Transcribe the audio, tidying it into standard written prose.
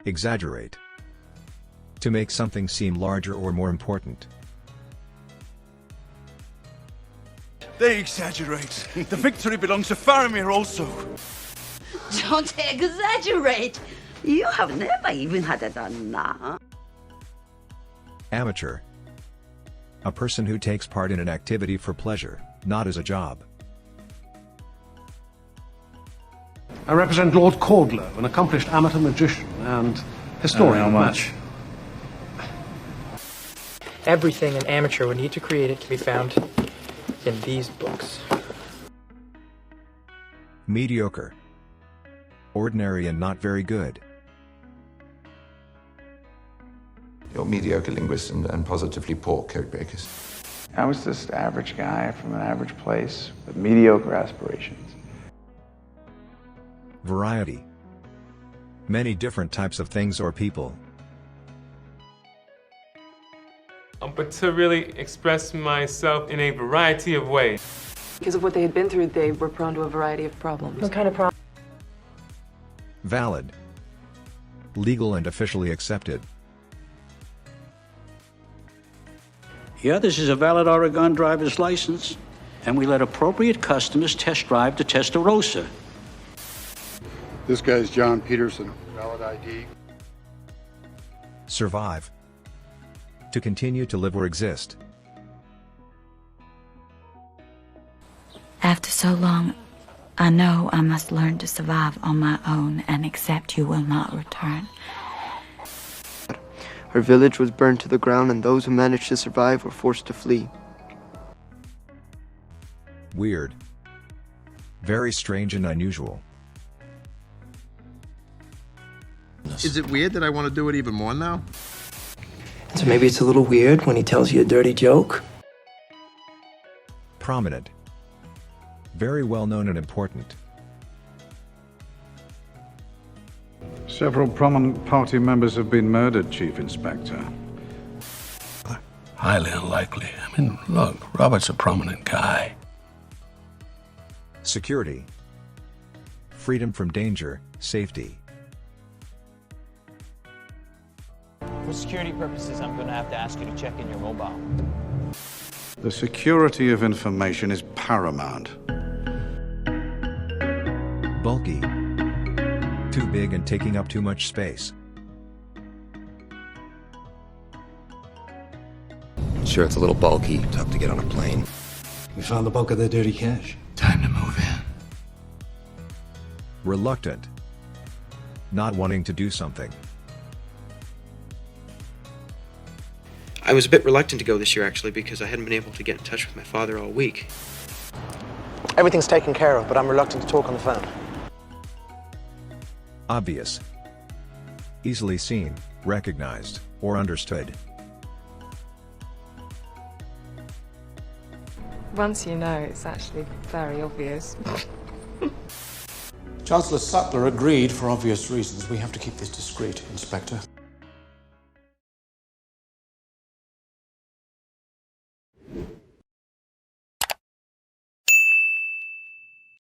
Exaggerate. To make something seem larger or more important. They exaggerate. The victory belongs to Faramir also. Don't exaggerate. You have never even had it done now. Amateur. A person who takes part in an activity for pleasure, not as a job. I represent Lord Cordlow, an accomplished amateur magician and historian. How much? Everything an amateur would need to create it can be found in these books. Mediocre. Ordinary and not very good. You're mediocre linguists and positively poor code breakers. I was just average guy from an average place with mediocre aspirations. Variety. Many different types of things or people. But to really express myself in a variety of ways. Because of what they had been through, they were prone to a variety of problems. What kind of problem? Valid. Legal and officially accepted. Yeah, this is a valid Oregon driver's license, and we let appropriate customers test drive the Testarossa. This guy's John Peterson. Valid ID. Survive. To continue to live or exist. After so long, I know I must learn to survive on my own and accept you will not return. Her village was burned to the ground and those who managed to survive were forced to flee. Weird. Very strange and unusual. Is it weird that I want to do it even more now? So maybe it's a little weird when he tells you a dirty joke. Prominent. Very well known and important. Several prominent party members have been murdered, Chief Inspector. Highly unlikely. I mean, look, Robert's a prominent guy. Security. Freedom from danger, safety. For security purposes, I'm going to have to ask you to check in your mobile. The security of information is paramount. Bulky. Too big and taking up too much space. Sure, it's a little bulky. Tough to get on a plane. We found the bulk of their dirty cash. Time to move in. Reluctant. Not wanting to do something. I was a bit reluctant to go this year, actually, because I hadn't been able to get in touch with my father all week. Everything's taken care of, but I'm reluctant to talk on the phone. Obvious. Easily seen, recognized, or understood. Once you know, it's actually very obvious. Chancellor Sutler agreed for obvious reasons. We have to keep this discreet, Inspector.